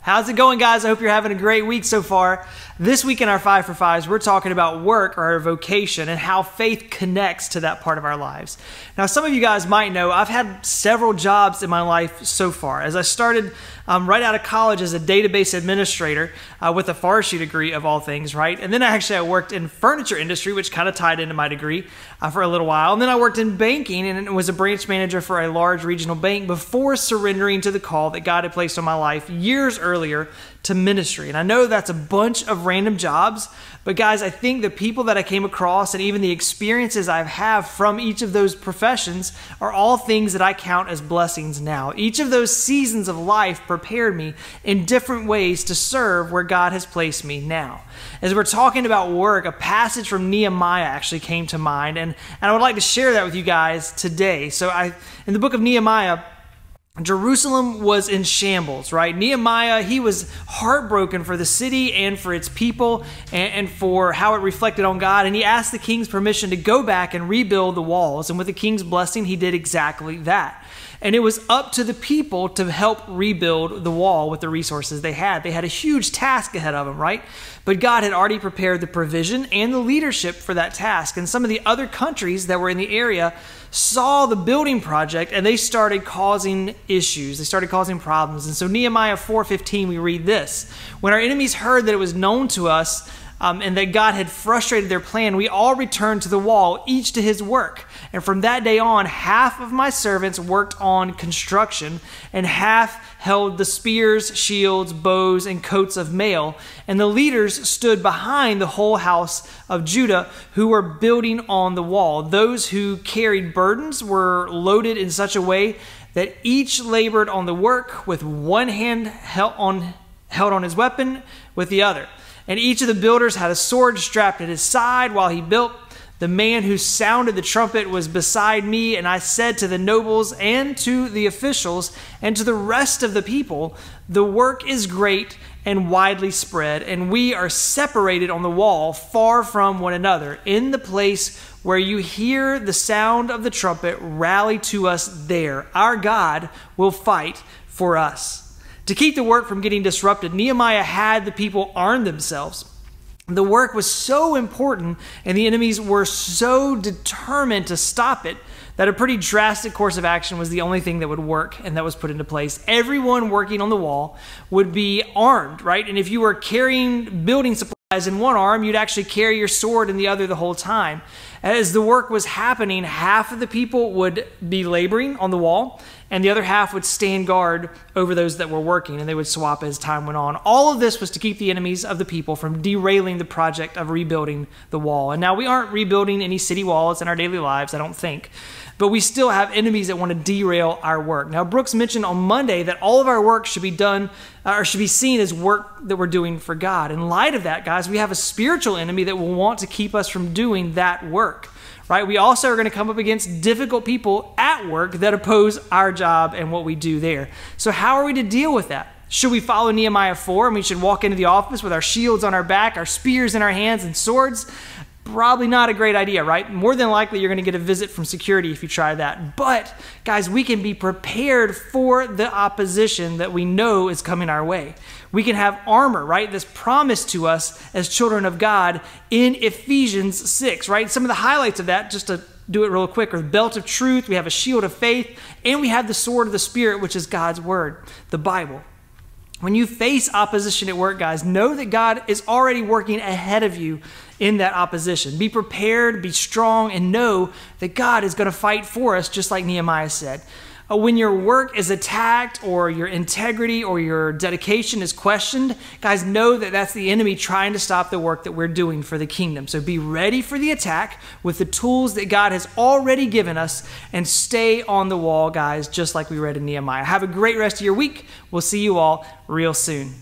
How's it going, guys? I hope you're having a great week so far. This week in our 5 for 5s, we're talking about work or our vocation and how faith connects to that part of our lives. Now, some of you guys might know I've had several jobs in my life so far. As I started right out of college as a database administrator with a forestry degree of all things, right? And then I worked in furniture industry, which kind of tied into my degree for a little while. And then I worked in banking and was a branch manager for a large regional bank before surrendering to the call that God had placed on my life years earlier to ministry. And I know that's a bunch of random jobs, but guys, I think the people that I came across and even the experiences I have from each of those professions are all things that I count as blessings now. Each of those seasons of life prepared me in different ways to serve where God has placed me now. As we're talking about work, a passage from Nehemiah actually came to mind, and I would like to share that with you guys today. So in the book of Nehemiah, Jerusalem was in shambles, right? Nehemiah, he was heartbroken for the city and for its people and for how it reflected on God. And he asked the king's permission to go back and rebuild the walls. And with the king's blessing, he did exactly that. And it was up to the people to help rebuild the wall with the resources they had. They had a huge task ahead of them, right? But God had already prepared the provision and the leadership for that task. And some of the other countries that were in the area saw the building project and they started causing issues. They started causing problems. And so Nehemiah 4:15, we read this: "When our enemies heard that it was known to us and that God had frustrated their plan, we all returned to the wall, each to his work. And from that day on, half of my servants worked on construction, and half held the spears, shields, bows, and coats of mail. And the leaders stood behind the whole house of Judah who were building on the wall. Those who carried burdens were loaded in such a way that each labored on the work with one hand held on his weapon with the other. And each of the builders had a sword strapped at his side while he built. The man who sounded the trumpet was beside me, and I said to the nobles and to the officials and to the rest of the people, the work is great and widely spread, and we are separated on the wall far from one another. In the place where you hear the sound of the trumpet, rally to us there. Our God will fight for us." To keep the work from getting disrupted, Nehemiah had the people arm themselves. The work was so important and the enemies were so determined to stop it that a pretty drastic course of action was the only thing that would work and that was put into place. Everyone working on the wall would be armed, right? And if you were carrying building supplies in one arm, you'd actually carry your sword in the other the whole time. As the work was happening, half of the people would be laboring on the wall, and the other half would stand guard over those that were working, and they would swap as time went on. All of this was to keep the enemies of the people from derailing the project of rebuilding the wall. And now we aren't rebuilding any city walls in our daily lives, I don't think, but we still have enemies that want to derail our work. Now, Brooks mentioned on Monday that all of our work should be done or should be seen as work that we're doing for God. In light of that, guys, we have a spiritual enemy that will want to keep us from doing that work. Right? We also are going to come up against difficult people at work that oppose our job and what we do there. So how are we to deal with that? Should we follow Nehemiah 4 and we should walk into the office with our shields on our back, our spears in our hands, and swords? Probably not a great idea, right? More than likely, you're going to get a visit from security if you try that. But, guys, we can be prepared for the opposition that we know is coming our way. We can have armor, right? That's promised to us as children of God in Ephesians 6, right? Some of the highlights of that, just to do it real quick, are the belt of truth, we have a shield of faith, and we have the sword of the Spirit, which is God's word, the Bible. When you face opposition at work, guys, know that God is already working ahead of you in that opposition. Be prepared, be strong, and know that God is going to fight for us, just like Nehemiah said. When your work is attacked or your integrity or your dedication is questioned, guys, know that that's the enemy trying to stop the work that we're doing for the kingdom. So be ready for the attack with the tools that God has already given us and stay on the wall, guys, just like we read in Nehemiah. Have a great rest of your week. We'll see you all real soon.